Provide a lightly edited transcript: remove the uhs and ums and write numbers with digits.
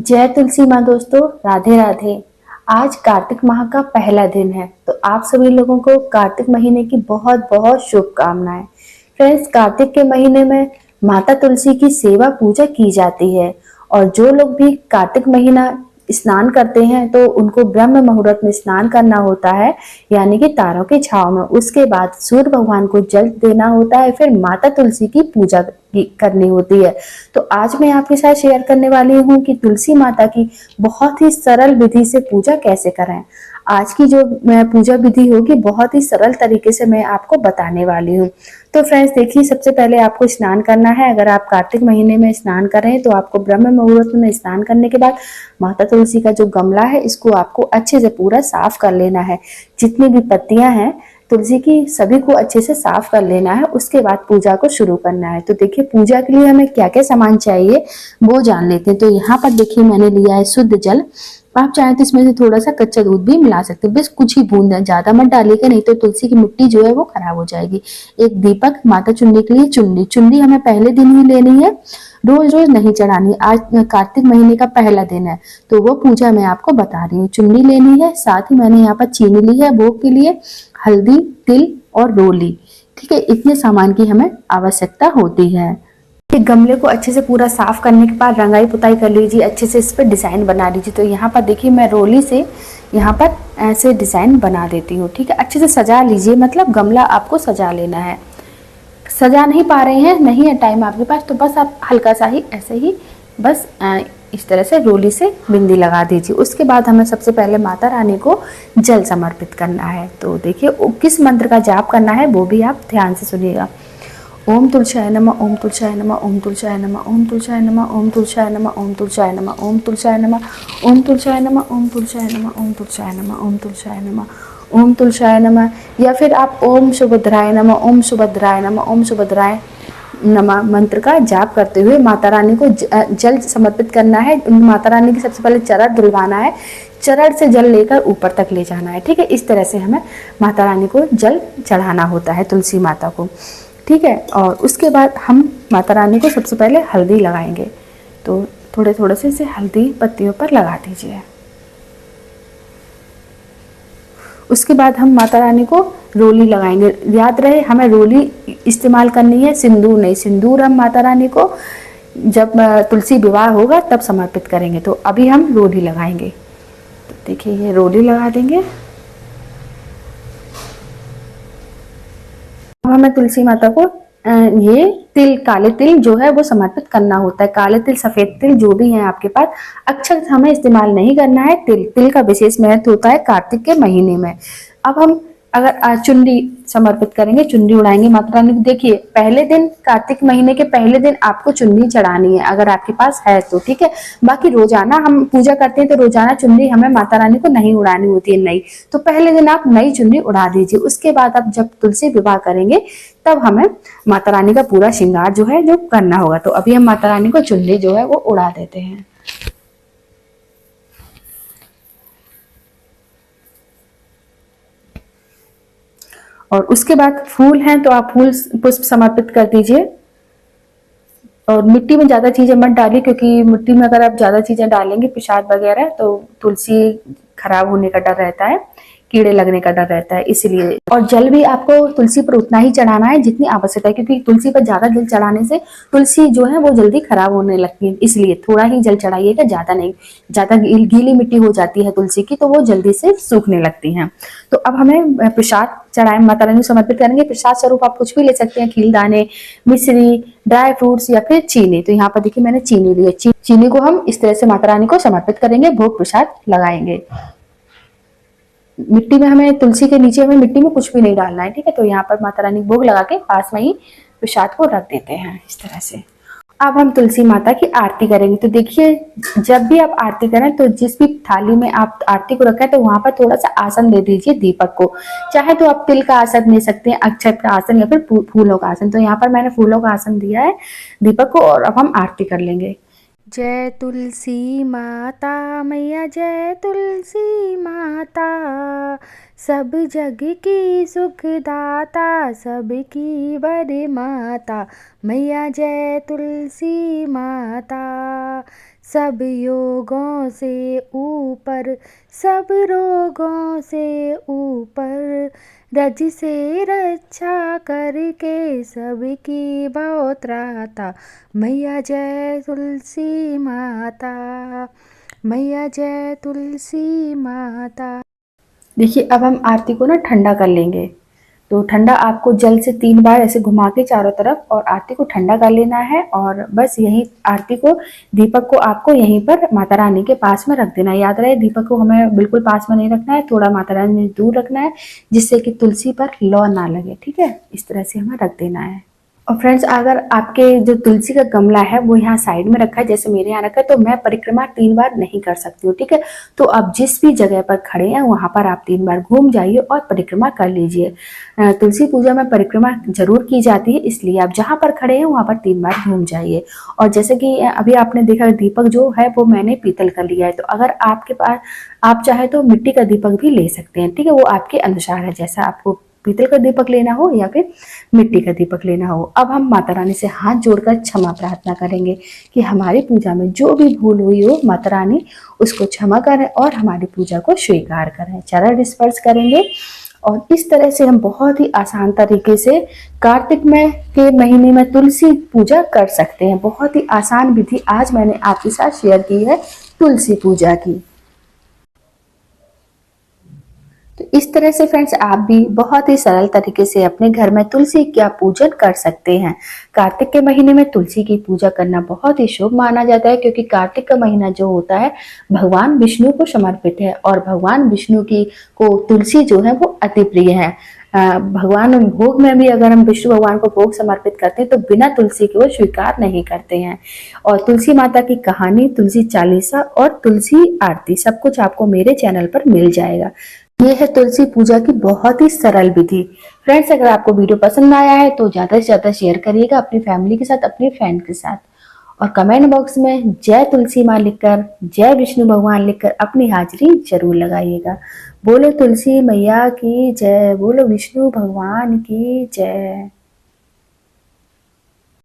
जय तुलसी माँ। दोस्तों राधे राधे। आज कार्तिक माह का पहला दिन है, तो आप सभी लोगों को कार्तिक महीने की बहुत बहुत शुभकामनाएं। फ्रेंड्स, कार्तिक के महीने में माता तुलसी की सेवा पूजा की जाती है। और जो लोग भी कार्तिक महीना स्नान करते हैं तो उनको ब्रह्म मुहूर्त में स्नान करना होता है, यानी कि तारों की छांव में। उसके बाद सूर्य भगवान को जल देना होता है, फिर माता तुलसी की पूजा करनी होती है। तो आज मैं आपके साथ शेयर करने वाली हूँ कि तुलसी माता की बहुत ही सरल विधि से पूजा कैसे करें। आज की जो पूजा विधि होगी बहुत ही सरल तरीके से मैं आपको बताने वाली हूँ। तो फ्रेंड्स देखिए, सबसे पहले आपको स्नान करना है। अगर आप कार्तिक महीने में स्नान कर रहे हैं तो आपको ब्रह्म मुहूर्त में स्नान करने के बाद माता तुलसी का जो गमला है इसको आपको अच्छे से पूरा साफ कर लेना है। जितनी भी पत्तियां हैं तुलसी की सभी को अच्छे से साफ कर लेना है। उसके बाद पूजा को शुरू करना है। तो देखिए, पूजा के लिए हमें क्या क्या सामान चाहिए वो जान लेते हैं। तो यहाँ पर देखिए, मैंने लिया है शुद्ध जल। आप चाहें तो इसमें से थोड़ा सा कच्चा दूध भी मिला सकते हैं, बस कुछ ही बूंद है, ज्यादा मत डालिएगा, नहीं तो तुलसी की मिट्टी जो है वो खराब हो जाएगी। एक दीपक, माता चुनने के लिए चुन्नी। चुन्नी हमें पहले दिन ही लेनी है, रोज रोज नहीं चढ़ानी। आज कार्तिक महीने का पहला दिन है तो वो पूजा मैं आपको बता रही हूँ। चुन्नी लेनी है, साथ ही मैंने यहाँ पर चीनी ली है भोग के लिए, हल्दी, तिल और रोली। ठीक है, इतने सामान की हमें आवश्यकता होती है। एक गमले को अच्छे से पूरा साफ करने के बाद रंगाई पुताई कर लीजिए, अच्छे से इस पर डिजाइन बना लीजिए। तो यहाँ पर देखिए, मैं रोली से यहाँ पर ऐसे डिजाइन बना देती हूँ। ठीक है, अच्छे से सजा लीजिए, मतलब गमला आपको सजा लेना है। सजा नहीं पा रहे हैं, नहीं है टाइम आपके पास, तो बस आप हल्का सा ही ऐसे ही बस इस तरह से रोली से बिंदी लगा दीजिए। उसके बाद हमें सबसे पहले माता रानी को जल समर्पित करना है। तो देखिए, किस मंत्र का जाप करना है वो भी आप ध्यान से सुनिएगा। ओम तुलसाय नमः, ओम तुलसाय नमः, ओम तुलसाय नमः, ओम तुलसाय नमः, ओम तुलसाय नमः, ओम तुलसाय नमः, ओम तुलसाय नमः, ओम तुलसाय नमः, ओम तुलसाय नमः, ओम तुलसाय नमः, ओम तुलसाय नमः, ओम तुलसाय नमः। या फिर आप ओम सुभद्राय नमः, ओम सुभद्राय नमः, ओम सुभद्राय नमः मंत्र का जाप करते हुए माता रानी को जल समर्पित करना है। माता रानी की सबसे पहले चरण धुलवाना है, चरण से जल लेकर ऊपर तक ले जाना है। ठीक है, इस तरह से हमें माता रानी को जल चढ़ाना होता है, तुलसी माता को। ठीक है, और उसके बाद हम माता रानी को सबसे पहले हल्दी लगाएंगे। तो थोड़े थोड़े से हल्दी पत्तियों पर लगा दीजिए। उसके बाद हम माता रानी को रोली लगाएंगे। याद रहे, हमें रोली इस्तेमाल करनी है, सिंदूर नहीं। सिंदूर हम माता रानी को जब तुलसी विवाह होगा तब समर्पित करेंगे। तो अभी हम रोली लगाएंगे। तो देखिए, ये रोली लगा देंगे। अब हमें तुलसी माता को ये तिल, काले तिल जो है वो समर्पित करना होता है। काले तिल, सफेद तिल जो भी है आपके पास, अक्षत हमें इस्तेमाल नहीं करना है। तिल, तिल का विशेष महत्व होता है कार्तिक के महीने में। अब हम अगर चुनरी समर्पित करेंगे, चुनरी उड़ाएंगे माता रानी को। देखिए, पहले दिन, कार्तिक महीने के पहले दिन आपको चुनरी चढ़ानी है अगर आपके पास है तो। ठीक है, बाकी रोजाना हम पूजा करते हैं तो रोजाना चुनरी हमें माता रानी को नहीं उड़ानी होती है, नई। तो पहले दिन आप नई चुनरी उड़ा दीजिए। उसके बाद आप जब तुलसी विवाह करेंगे तब हमें माता रानी का पूरा श्रृंगार जो है जो करना होगा। तो अभी हम माता रानी को चुनरी जो है वो उड़ा देते हैं। और उसके बाद फूल हैं तो आप फूल पुष्प समर्पित कर दीजिए। और मिट्टी में ज्यादा चीजें मत डालिए, क्योंकि मिट्टी में अगर आप ज्यादा चीजें डालेंगे, प्रसाद वगैरह, तो तुलसी खराब होने का डर रहता है, कीड़े लगने का डर रहता है, इसलिए। और जल भी आपको तुलसी पर उतना ही चढ़ाना है जितनी आवश्यकता है, क्योंकि तुलसी पर ज्यादा जल चढ़ाने से तुलसी जो है वो जल्दी खराब होने लगती है, इसलिए थोड़ा ही जल चढ़ाइएगा, ज्यादा नहीं। ज्यादा गीली मिट्टी हो जाती है तुलसी की तो वो जल्दी से सूखने लगती है। तो अब हमें प्रसाद चढ़ाए, माता रानी को समर्पित करेंगे। प्रसाद स्वरूप आप कुछ भी ले सकते हैं, खील दाने, मिश्री, ड्राई फ्रूट्स या फिर चीनी। तो यहाँ पर देखिए, मैंने चीनी ली है। चीनी को हम इस तरह से माता रानी को समर्पित करेंगे, भोग प्रसाद लगाएंगे। मिट्टी में हमें, तुलसी के नीचे हमें मिट्टी में कुछ भी नहीं डालना है। ठीक है, तो यहाँ पर माता रानी भोग लगा के पास में ही प्रसाद को रख देते हैं इस तरह से। अब हम तुलसी माता की आरती करेंगे। तो देखिए, जब भी आप आरती करें तो जिस भी थाली में आप आरती को रखा है तो वहां पर थोड़ा सा आसन दे दीजिए दीपक को। चाहे तो आप तिल का आसन दे सकते हैं, अक्षत का आसन, या फिर फूलों का आसन। तो यहाँ पर मैंने फूलों का आसन दिया है दीपक को। और अब हम आरती कर लेंगे। जय तुलसी माता मैया, जय तुलसी माता, सब जग की सुखदाता, सबकी वर माता मैया, जय तुलसी माता। सब योगों से ऊपर, सब रोगों से ऊपर, रज से रक्षा करके सबकी बहुत त्राता। मैया जय तुलसी माता, मैया जय तुलसी माता। देखिए अब हम आरती को ना ठंडा कर लेंगे। तो ठंडा आपको जल से 3 बार ऐसे घुमा के चारों तरफ और आरती को ठंडा कर लेना है। और बस यही आरती को, दीपक को आपको यहीं पर माता रानी के पास में रख देना है। याद रहे दीपक को हमें बिल्कुल पास में नहीं रखना है, थोड़ा माता रानी से दूर रखना है, जिससे कि तुलसी पर लौ ना लगे। ठीक है, इस तरह से हमें रख देना है। और फ्रेंड्स, अगर आपके जो तुलसी का गमला है वो यहाँ साइड में रखा है, जैसे मेरे यहाँ रखा है, तो मैं परिक्रमा 3 बार नहीं कर सकती हूँ। ठीक है, तो आप जिस भी जगह पर खड़े हैं वहां पर आप 3 बार घूम जाइए और परिक्रमा कर लीजिए। तुलसी पूजा में परिक्रमा जरूर की जाती है, इसलिए आप जहां पर खड़े हैं वहां पर 3 बार घूम जाइए। और जैसे कि अभी आपने देखा दीपक जो है वो मैंने पीतल का लिया है, तो अगर आपके पास, आप चाहे तो मिट्टी का दीपक भी ले सकते हैं। ठीक है, वो आपके अनुसार है, जैसा आपको पीतल का दीपक लेना हो या फिर मिट्टी का दीपक लेना हो। अब हम माता रानी से हाथ जोड़कर क्षमा प्रार्थना करेंगे कि हमारी पूजा में जो भी भूल हुई हो माता रानी उसको क्षमा करें और हमारी पूजा को स्वीकार करें। चरण स्पर्श करेंगे और इस तरह से हम बहुत ही आसान तरीके से कार्तिक में के महीने में तुलसी पूजा कर सकते हैं। बहुत ही आसान विधि आज मैंने आपके साथ शेयर की है तुलसी पूजा की। तो इस तरह से फ्रेंड्स आप भी बहुत ही सरल तरीके से अपने घर में तुलसी का पूजन कर सकते हैं। कार्तिक के महीने में तुलसी की पूजा करना बहुत ही शुभ माना जाता है, क्योंकि कार्तिक का महीना जो होता है भगवान विष्णु को समर्पित है और भगवान विष्णु की को तुलसी जो है वो अति प्रिय है। भगवान भोग में भी अगर हम विष्णु भगवान को भोग समर्पित करते हैं तो बिना तुलसी के वो स्वीकार नहीं करते हैं। और तुलसी माता की कहानी, तुलसी चालीसा और तुलसी आरती सब कुछ आपको मेरे चैनल पर मिल जाएगा। ये है तुलसी पूजा की बहुत ही सरल विधि। फ्रेंड्स, अगर आपको वीडियो पसंद आया है तो ज्यादा से ज्यादा शेयर करिएगा अपनी फैमिली के साथ, अपने फ्रेंड के साथ, और कमेंट बॉक्स में जय तुलसी माँ लिखकर, जय विष्णु भगवान लिखकर अपनी हाजिरी जरूर लगाइएगा। बोलो तुलसी मैया की जय, बोलो विष्णु भगवान की जय।